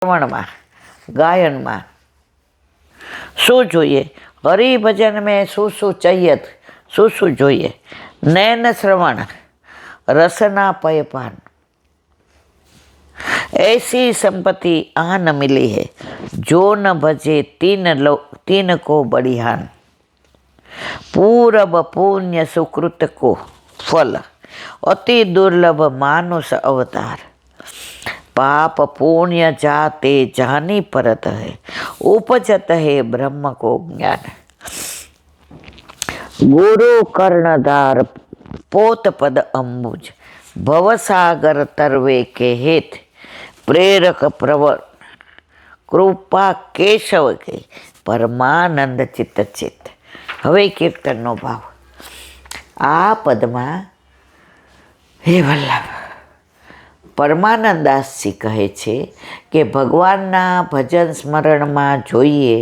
શ્રવણમાં, ગાયનમાં શું જોઈએ? હરિભજન મેં શું ચૈયત, શું જોઈએ? નૈન શ્રવણ રસના पयपान, ऐसी संपत्ति आ न मिली है, जो न भजे तीन को बढ़ियान। पूरब पुण्य सुकृत को फल, अति दुर्लभ मानुष अवतार। पाप पुण्य जाते जानी परत है, उपजत है ब्रह्म को ज्ञान। गुरु कर्णधार पोत पद अम्बुज, भवसागर तरवे के हेत। प्रेरक प्रवर कृपा केशव के, परमानंद चित्त चित्त। હવે કીર્તનનો ભાવ આ પદમાં હે વલ્લભ પરમાનંદાસજી કહે છે કે ભગવાનના ભજન સ્મરણમાં જોઈએ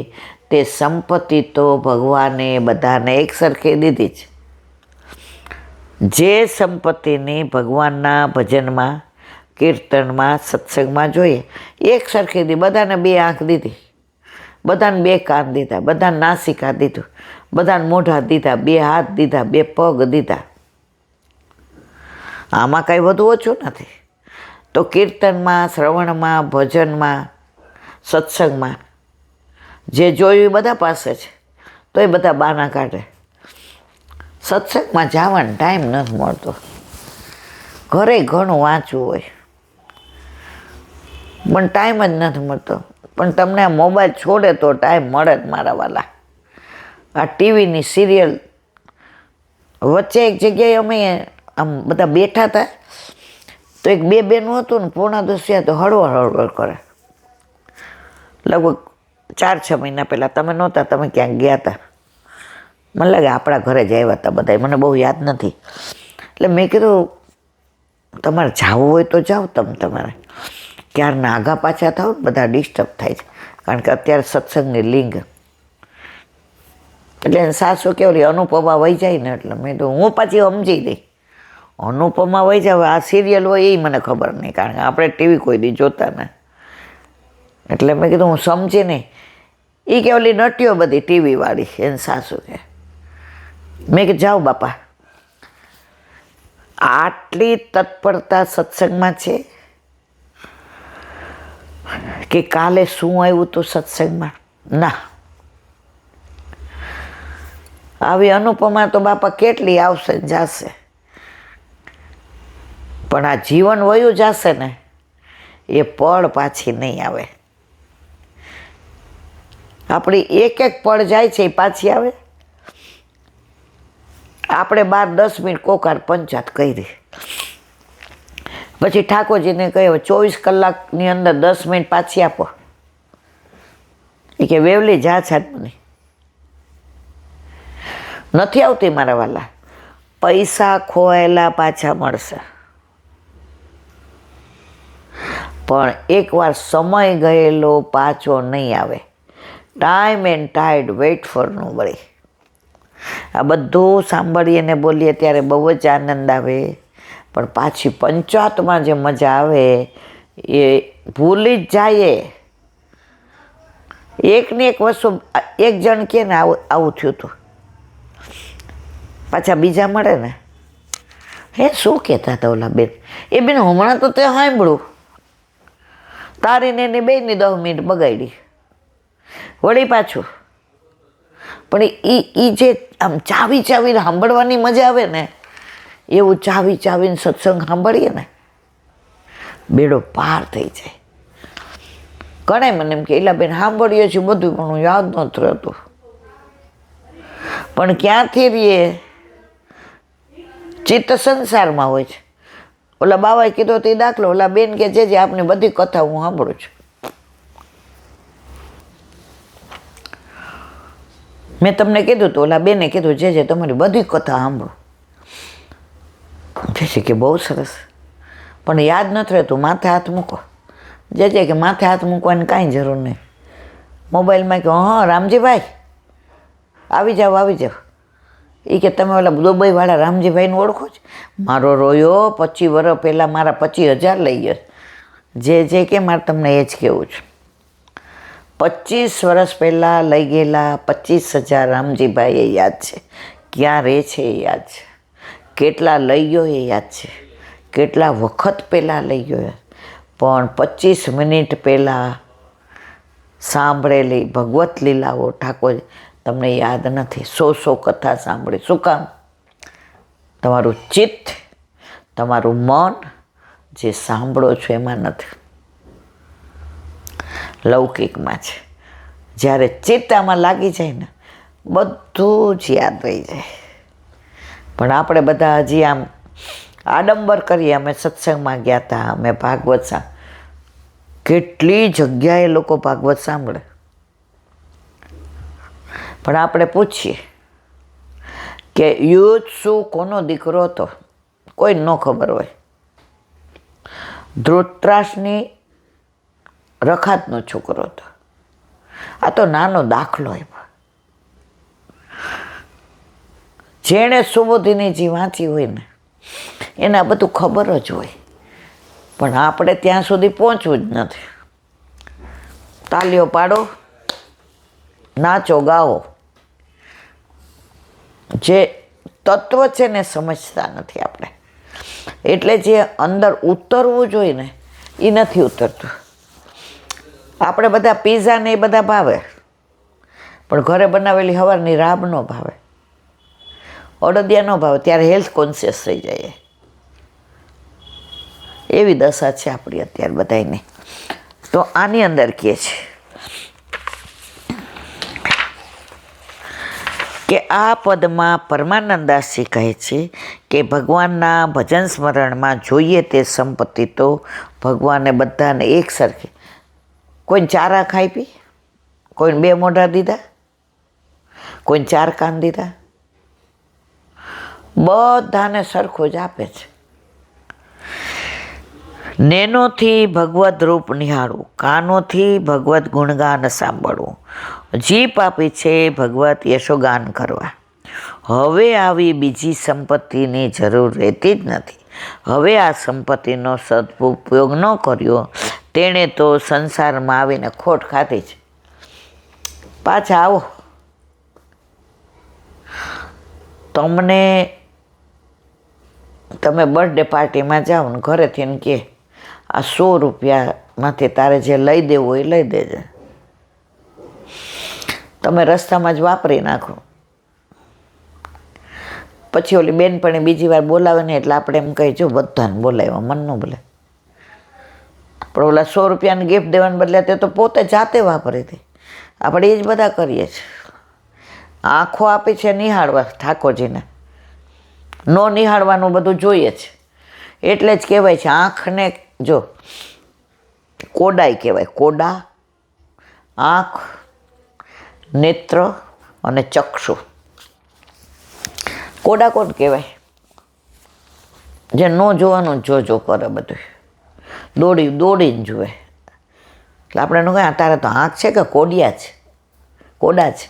તે સંપત્તિ તો ભગવાને બધાને એક સરખી દીધી છે. જે સંપત્તિની ભગવાનના ભજનમાં, કીર્તનમાં, સત્સંગમાં જોઈએ એક સરખી દીધી. બધાને 2 આંખ દીધી, બધાને 2 કાન દીધા, બધાને નાસિકા દીધું, બધાને મોઢા દીધા, 2 હાથ દીધા, 2 પગ દીધા. આમાં કાંઈ વધુ ઓછું નથી. તો કીર્તનમાં, શ્રવણમાં, ભજનમાં, સત્સંગમાં જે જોયું એ બધા પાસે છે, તો એ બધા બહાના કાઢે. સત્સંગમાં જવાનો ટાઈમ નથી મળતો, ઘરે ઘણું વાંચવું હોય પણ ટાઈમ જ નથી મળતો. પણ તમને આ મોબાઈલ છોડે તો ટાઈમ મળે જ મારા વાલા. આ ટીવીની સિરિયલ વચ્ચે એક જગ્યાએ અમે આમ બધા બેઠા હતા તો એક 2 બહેનું હતું ને 9:45 તો હળવળ કરે. લગભગ 4-6 મહિના પહેલાં તમે નહોતા, તમે ક્યાંક ગયા હતા. મને લાગે આપણા ઘરે જ આવ્યા હતા બધા, મને બહુ યાદ નથી. એટલે મેં કીધું તમારે જવું હોય તો જાઓ, તમારે ક્યારના આગા પાછા થાવ ને બધા ડિસ્ટર્બ થાય છે. કારણ કે અત્યારે સત્સંગની લિંગ એટલે સાસુ કેવલી અનુપમા વહી જાય ને, એટલે મેં તો હું પાછી સમજી ગઈ અનુપમા વહી જાય. આ સિરિયલ હોય એ મને ખબર નહીં, કારણ કે આપણે ટીવી કોઈ દી જોતા ને. એટલે મેં કીધું હું સમજી નહીં. એ કેવલી નટીઓ બધી ટીવીવાળી એને સાસુ કે. મેં કે જાઓ બાપા, આટલી તત્પરતા સત્સંગમાં છે કે કાલે શું આવ્યું તો સત્સંગમાં ના. આવી અનુપમા તો બાપા કેટલી આવશે જશે, પણ આ જીવન વયું જશે ને એ પળ પાછી નહીં આવે. આપણી એક પળ જાય છે એ પાછી આવે. આપણે 12-10 મિનિટ કોકાર પંચાત કરી, પછી ઠાકોરજીને કહે 24 કલાકની અંદર 10 મિનિટ પાછી આપો. એ કે વેવલી જા છાટમની નથી આવતી મારા વાલા. પૈસા ખોવાયેલા પાછા મળશે, પણ એકવાર સમય ગયેલો પાછો નહીં આવે. Time and tide wait for no બળી. આ બધું સાંભળીએ ને બોલીએ ત્યારે બહુ જ આનંદ આવે, પણ પાછી પંચાતમાં જે મજા આવે એ ભૂલી જ જાય. એકની એક વસ્તુ એક જણ કહે ને આવું થયું હતું, પાછા બીજા મળે ને હે શું કહેતા હતા ઓલા બેન, એ બેન હમણાં તો તે સાંભળ્યું, તારીને એની બેનની 10 મિનિટ બગાડી વળી પાછું. પણ એ જે આમ ચાવીને સાંભળવાની મજા આવે ને, એવું ચાવીને સત્સંગ સાંભળીએ ને બેડો પાર થઈ જાય. ઘણા મને એમ કે એલા બેન સાંભળીએ છીએ બધું, પણ હું યાદ નહોતું રહેતું. પણ ક્યાંથી રહીએ, ચિત્ત સંસારમાં હોય છે. ઓલા બાવાએ કીધો તે દાખલો, ઓલા બેન કે જે આપની બધી કથા હું સાંભળું છું. મેં તમને કીધું તો ઓલા બેને કીધું જે તમારી બધી કથા સાંભળો. જે કે બહુ સરસ, પણ યાદ નથી રહેતું. માથે હાથ મૂકો. જે કે માથે હાથ મૂકવાની કાંઈ જરૂર નહીં. મોબાઈલમાં કહો હા રામજીભાઈ આવી જાઓ. એ કે તમે ઓલા દુબઈવાળા રામજીભાઈને ઓળખો છો? મારો રોયો 25 વર્ષ પહેલાં મારા 25,000 લઈ ગયો. જે કે મારે તમને એ જ કહેવું છે. 25 વર્ષ પહેલાં લઈ ગયેલા 25,000 રામજીભાઈ એ યાદ છે, ક્યાં રહે છે એ યાદ છે, કેટલા લઈ ગયો એ યાદ છે, કેટલા વખત પહેલાં લઈ ગયો, પણ 25 મિનિટ પહેલાં સાંભળેલી ભગવત લીલાઓ ઠાકોર તમને યાદ નથી. 100 કથા સાંભળી. શું કામ? તમારું ચિત્ત, તમારું મન જે સાંભળો છો એમાં નથી, લૌકિકમાં છે. જ્યારે ચિત્ત આમાં લાગી જાય ને બધું જ યાદ રહી જાય. પણ આપણે બધા હજી આમ આડંબર કરીએ. અમે સત્સંગમાં ગયા હતા, અમે ભાગવત કેટલી જગ્યાએ લોકો ભાગવત સાંભળે, પણ આપણે પૂછીએ કે યુદ્ધ શું, કોનો દીકરો હતો, કોઈ ન ખબર હોય. ધૃતરાષ્ટ્રની રખાતનો છોકરો હતો. આ તો નાનો દાખલો એમ. જેણે સુબોધિનીજી વાંચી હોય ને એને આ બધું ખબર જ હોય, પણ આપણે ત્યાં સુધી પહોંચવું જ નથી. તાલીઓ પાડો, નાચો, ગાઓ, જે તત્વ છે ને સમજતા નથી આપણે. એટલે જે અંદર ઉતરવું જોઈએ ને એ નથી ઉતરતું. આપણે બધા પીઝા ને એ બધા ભાવે, પણ ઘરે બનાવેલી હવારની રાબ ન ભાવે, અડદિયા ન ભાવે. ત્યારે હેલ્થ કોન્શિયસ થઈ જાય. એવી દશા છે આપણી અત્યારે બધાની. તો આની અંદર કહે છે કે આ પદમાં પરમાનંદાસજી કહે છે કે ભગવાનના ભજન સ્મરણમાં જોઈએ તે સંપત્તિ તો ભગવાને બધાને એક સરખી. કોઈને ચારા ખાઈ પી, કોઈને 2 મોઢા દીધા, કોઈને 4 કાન દીધા, બધાને સરખો જ આપે છે. નેનોથી ભગવદ રૂપ નિહાળવું, કાનોથી ભગવત ગુણગાન સાંભળવું, જીભ આપી છે ભગવત યશોગાન કરવા. હવે આવી બીજી સંપત્તિની જરૂર રહેતી જ નથી. હવે આ સંપત્તિનો સદુપયોગ ન કર્યો તેણે તો સંસારમાં આવીને ખોટ ખાધી છે. પાછા આવો, તમે બર્થડે પાર્ટીમાં જાઓ ને ઘરેથી ને કે આ 100 રૂપિયામાંથી તારે જે લઈ દેવું હોય એ લઈ દેજે. તમે રસ્તામાં જ વાપરી નાખો. પછી ઓલી બેનપણી બીજી વાર બોલાવે ને એટલે આપણે એમ કહી, જો બધાને બોલાવ્યા, મન ન બોલે. પણ ઓલા 100 રૂપિયાની ગિફ્ટ દેવાને બદલે તે તો પોતે જાતે વાપરી હતી. આપણે એ જ બધા કરીએ છીએ. આંખો આપી છે નિહાળવા ઠાકોરજીને, ન નિહાળવાનું બધું જોઈએ છે. એટલે જ કહેવાય છે આંખને, જો કોડાઈ કહેવાય, કોડા, આંખ, નેત્ર અને ચક્ષુ. કોડા કોણ કહેવાય? જે ન જોવાનું જો કરે, બધું દોડીને જુએ. એટલે આપણે એનું કહે તારે તો આંખ છે કે કોડિયા છે, કોડા છે.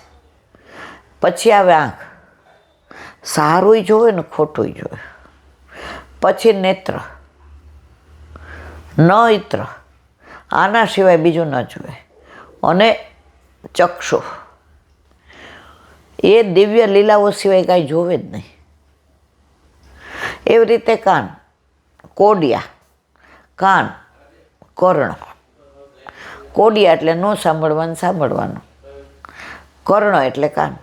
પછી આવે આંખ, સારું જોવે ને ખોટું જોવે. પછી નેત્ર, ન ઇત્ર, આના સિવાય બીજું ન જોવે. અને ચક્ષુ, એ દિવ્ય લીલાઓ સિવાય કાંઈ જોવે જ નહીં. એવી રીતે કાન, કોડિયા, કાન, કર્ણ. કોડિયા એટલે ન સાંભળવાનું, સાંભળવાનું. કર્ણ એટલે કાન.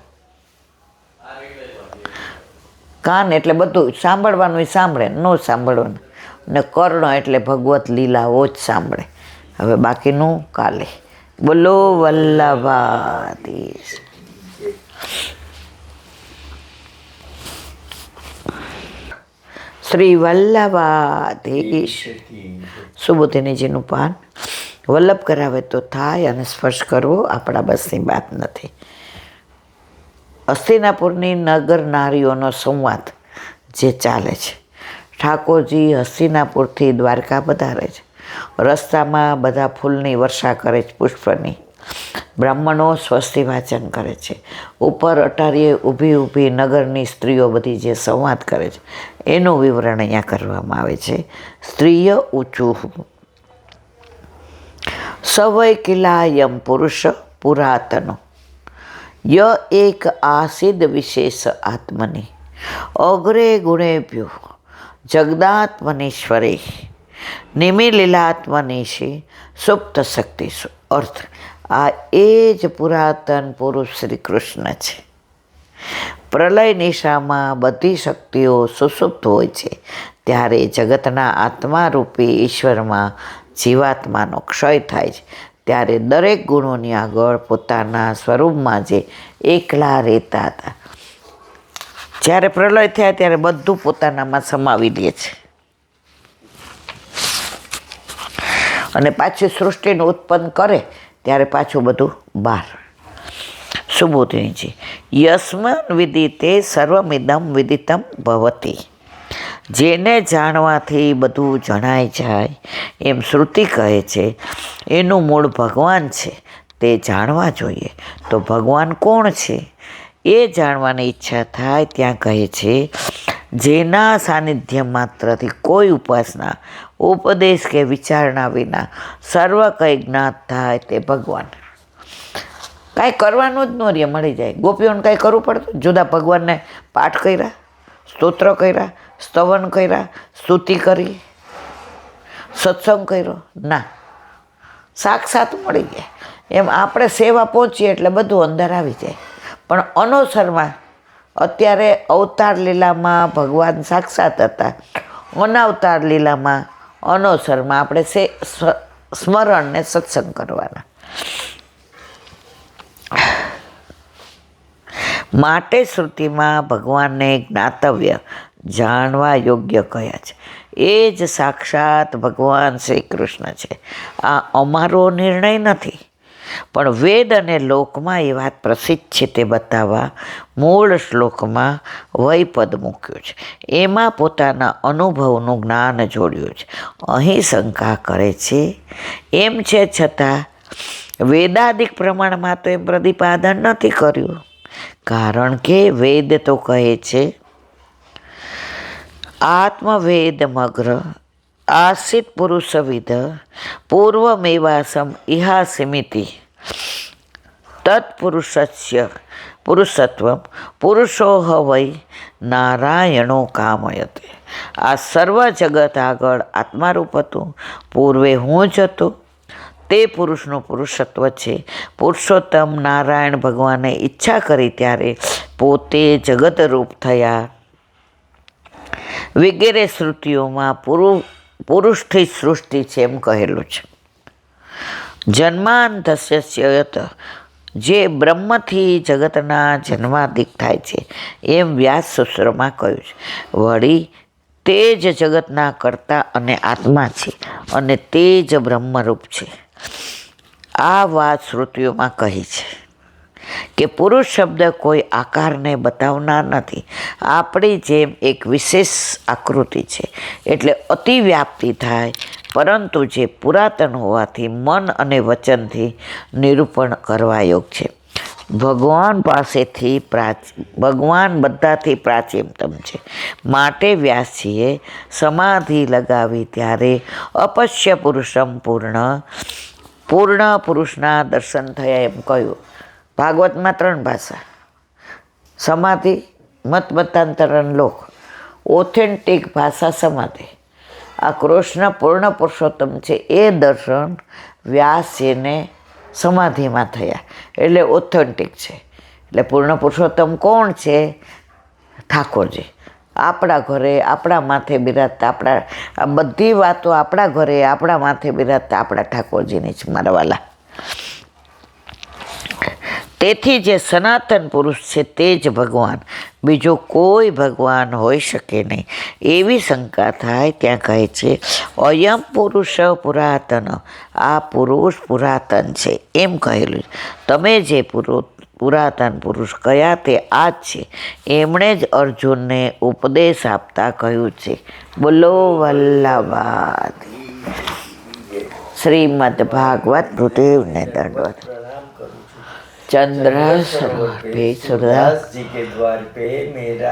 કાન એટલે બધું સાંભળવાનું એ સાંભળે, ન સાંભળવાનું. ને કર્ણ એટલે ભગવત લીલાઓ જ સાંભળે. હવે બાકીનું કાલે. બોલો વલ્લભાધીશ. શ્રી વલ્લભાધીશ. સુબોધિનીજીનું પાન વલ્લભ કરાવે તો થાય, અને સ્પર્શ કરવો આપણા બસની વાત નથી. હસ્તિનાપુરની નગર નારીઓનો સંવાદ જે ચાલે છે. ઠાકોરજી હસ્તિનાપુરથી દ્વારકા પધારે છે. રસ્તામાં બધા ફૂલની વર્ષા કરે છે, પુષ્પની. બ્રાહ્મણો સ્વસ્તિ વાચન કરે છે. ઉપર અટારીએ ઊભી નગરની સ્ત્રીઓ બધી જે સંવાદ કરે છે એનું વિવરણ અહીંયા કરવામાં આવે છે. સ્ત્રીય ઊંચું સવય કિલાયમ પુરુષ પુરાતનો ય એક આસિદ વિશેષ આત્મની અગ્રે ગુણેભ્યો જગદાત્મનીશ્વરે નિમિલીલાત્મનીશી સુપ્ત શક્તિશુ. અર્થ, આ એ જ પુરાતન પુરુષ શ્રી કૃષ્ણ છે. પ્રલય નિશામાં બધી શક્તિઓ સુસુપ્ત હોય છે ત્યારે જગતના આત્મારૂપી ઈશ્વરમાં જીવાત્માનો ક્ષય થાય છે. ત્યારે દરેક ગુણોની આગળ પોતાના સ્વરૂપમાં જે એકલા રહેતા હતા, જ્યારે પ્રલય થયા ત્યારે બધું પોતાનામાં સમાવી લે છે અને પાછી સૃષ્ટિને ઉત્પન્ન કરે ત્યારે પાછું બધું બહાર. સુબોધિની છે યસ્મન વિદિતે સર્વમિદમ વિદિતમ ભવતી. જેને જાણવાથી બધું જણાઈ જાય એમ શ્રુતિ કહે છે એનું મૂળ ભગવાન છે, તે જાણવા જોઈએ. તો ભગવાન કોણ છે એ જાણવાની ઈચ્છા થાય ત્યાં કહે છે જેના સાનિધ્ય માત્રથી કોઈ ઉપાસના, ઉપદેશ કે વિચારણા વિના સર્વ કંઈ જ્ઞાત થાય તે ભગવાન. કાંઈ કરવાનું જ ન રહે, મળી જાય. ગોપીઓને કાંઈ કરવું પડતું? જુદા ભગવાનને પાઠ કર્યા, સ્તોત્ર કર્યા, સ્તવન કર્યા, સ્તુતિ કરી, સત્સંગ કર્યો? ના, સાક્ષાત મળી ગયા. એમ આપણે સેવા પહોંચીએ એટલે બધું અંદર આવી જાય. પણ અનોસરમાં અત્યારે અવતાર લીલામાં ભગવાન સાક્ષાત હતા, અનાવતાર લીલામાં અનોસરમાં આપણે સ્મરણ ને સત્સંગ કરવાના. માટે શ્રુતિમાં ભગવાનને જ્ઞાતવ્ય, જાણવા યોગ્ય કહ્યા છે. એ જ સાક્ષાત ભગવાન શ્રી કૃષ્ણ છે. આ અમારો નિર્ણય નથી, પણ વેદ અને લોકમાં એ વાત પ્રસિદ્ધ છે તે બતાવવા મૂળ શ્લોકમાં વૈપદ મૂક્યું છે. એમાં પોતાના અનુભવનું જ્ઞાન જોડ્યું છે. અહીં શંકા કરે છે એમ છે છતાં વેદાદિક પ્રમાણમાં તો એ પ્રતિપાદન નથી કર્યું, કારણ કે વેદ તો કહે છે આત્મવેદમગ્ર આસિત પુરુષવિદ પૂર્વમેવાસમ ઇહાસિમિતિ તત્પુરુષસ્ય પુરુષત્વમ પુરુષો વૈ નારાયણો કામયતે. આ સર્વ જગત આગળ આત્મારૂપ હતું, પૂર્વે હું જ હતો. તે પુરુષનું પુરુષત્વ છે. પુરુષોત્તમ નારાયણ ભગવાને ઈચ્છા કરી ત્યારે પોતે જગતરૂપ થયા વગેરે શ્રુતિઓમાં પુરુષથી સૃષ્ટિ છે એમ કહેલું છે. જન્માંતસ્ય જે બ્રહ્મથી જગતના જન્માદિક થાય છે એમ વ્યાસ સૂત્રમાં કહ્યું છે. વળી તે જ જગતના કર્તા અને આત્મા છે અને તે જ બ્રહ્મરૂપ છે. આ વાત શ્રુતિઓમાં કહી છે કે પુરુષ શબ્દ કોઈ આકારને બતાવનાર નથી. આપણી જેમ એક વિશેષ આકૃતિ છે એટલે અતિવ્યાપ્તિ થાય, પરંતુ જે પુરાતન હોવાથી મન અને વચનથી નિરૂપણ કરવા યોગ છે. ભગવાન બધાથી પ્રાચીનતમ છે. માટે વ્યાસજીએ સમાધિ લગાવી ત્યારે અપશ્ય પુરુષમ પૂર્ણ પુરુષના દર્શન થયા એમ કહ્યું. ભાગવતમાં 3 ભાષા, સમાધિ, મતમતાંતરણ લોક. ઓથેન્ટિક ભાષા સમાધિ. આ કૃષ્ણ પૂર્ણ પુરુષોત્તમ છે એ દર્શન વ્યાસજીને સમાધિમાં થયા એટલે ઓથેન્ટિક છે. એટલે પૂર્ણ પુરુષોત્તમ કોણ છે? ઠાકોરજી. આપણા ઘરે આપણા માથે બિરાજતા, આપણા આ બધી વાતો આપણા ઘરે આપણા માથે બિરાજતા આપણા ઠાકોરજીની જ મારા વાલા. તેથી જે સનાતન પુરુષ છે તે જ ભગવાન, બીજો કોઈ ભગવાન હોઈ શકે નહીં. એવી શંકા થાય ત્યાં કહે છે અયમ પુરુષ પુરાતન. આ પુરુષ પુરાતન છે એમ કહેલું. તમે જે પુરાતન પુરુષ કયા તે આ જ છે. એમણે જ અર્જુનને ઉપદેશ આપતા કહ્યું છે. બોલો વલ્લભાદ. શ્રીમદ ભાગવત ભૃદેવને દંડવત. चंद्र पे सूरदास जी के द्वार पे मेरा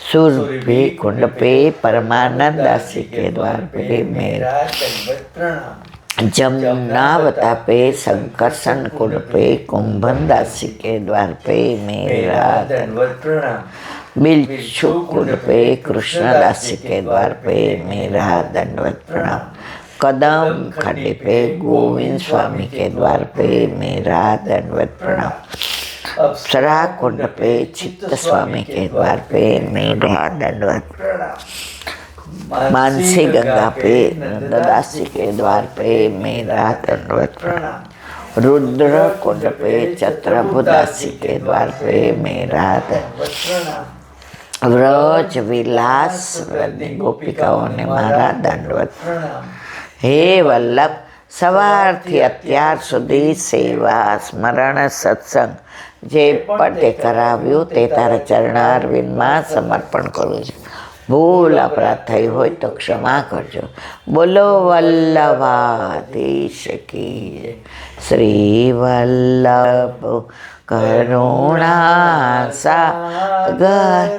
सुर पे कुंड पे परमानंद दास जी के द्वार पे मेरा दंडवत प्रणाम. जमुनावतापे संकर्षण कुंड पे कुंभन दासी के द्वार पे मेरा दंडवत प्रणाम। बिच्छू कुंड पे कृष्णदासी के द्वार पे मेरा दंडवत प्रणाम। कदम खड्डे पे गोविंद स्वामी के द्वार पे मेरा दंडवत प्रणाम। अप्सरा कुंड पे चित्त स्वामी के द्वार पे मेरा दंडवत प्रणाम। मानसी गंगा पे नंददासी के द्वार पे मेरा दंडवत प्रणाम। रुद्र कुंड पे चत्रभुदासी के द्वार पे मेरा दंडवत प्रणाम। व्रज विलास व्रतनी गोपिकाओं ने मारा दंडवत प्रणाम। हे वल्लभ, સવારથી અત્યાર સુધી સેવા સ્મરણ સત્સંગ જે પણ તે કરાવ્યું તે તારા ચરણારવિંદમાં સમર્પણ કરું છું. ભૂલ અપરાધ થઈ હોય તો ક્ષમા કરજો. બોલો વલ્લભાધીશ કી જય. શ્રી વલ્લભ કરુણા સાગર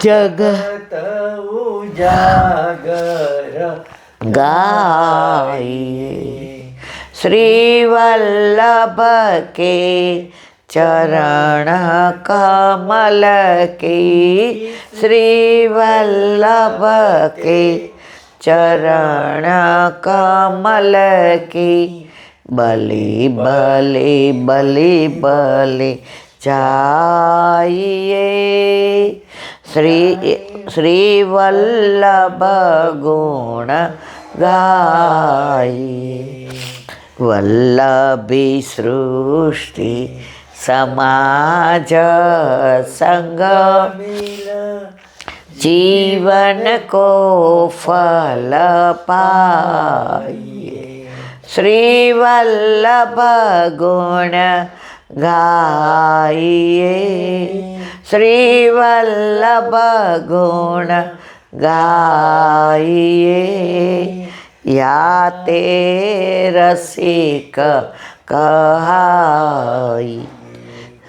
જગત ઉજાગર गाइए. श्री वल्लभ के चरण कमल की, श्री वल्लभ के चरण कमल की बलि बलि बलि बलि चाहिए. श्री वल्लभ गुण गाइए. वल्लभी सृष्टि समाज संग जीवन को फल पाइए. श्री वल्लभ गुण गाइए. श्री वल्लभ गुण गाइए. या ते रसिक कहाई.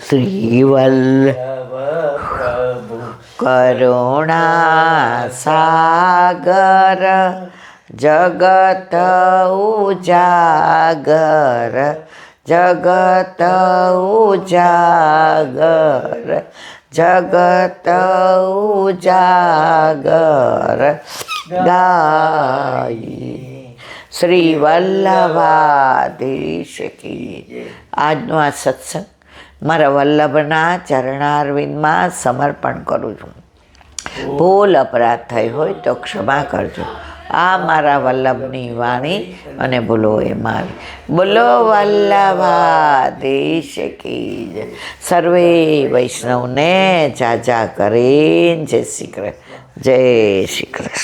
श्री वल्लभ प्रभु करुणा सागर जगत उजागर जगत उजागर जगत उजागर गाई. શ્રી વલ્લભાધીશ કી જય. આજનો આ સત્સંગ મારા વલ્લભના ચરણારવિંદમાં સમર્પણ કરું છું. ભૂલ અપરાધ થઈ હોય તો ક્ષમા કરજો. આ મારા વલ્લભની વાણી અને ભૂલો એ મારી. બોલો વલ્લભાધીશ કી જય. સર્વે વૈષ્ણવને જાજા કરીને જય શ્રી કૃષ્ણ. જય શ્રી કૃષ્ણ.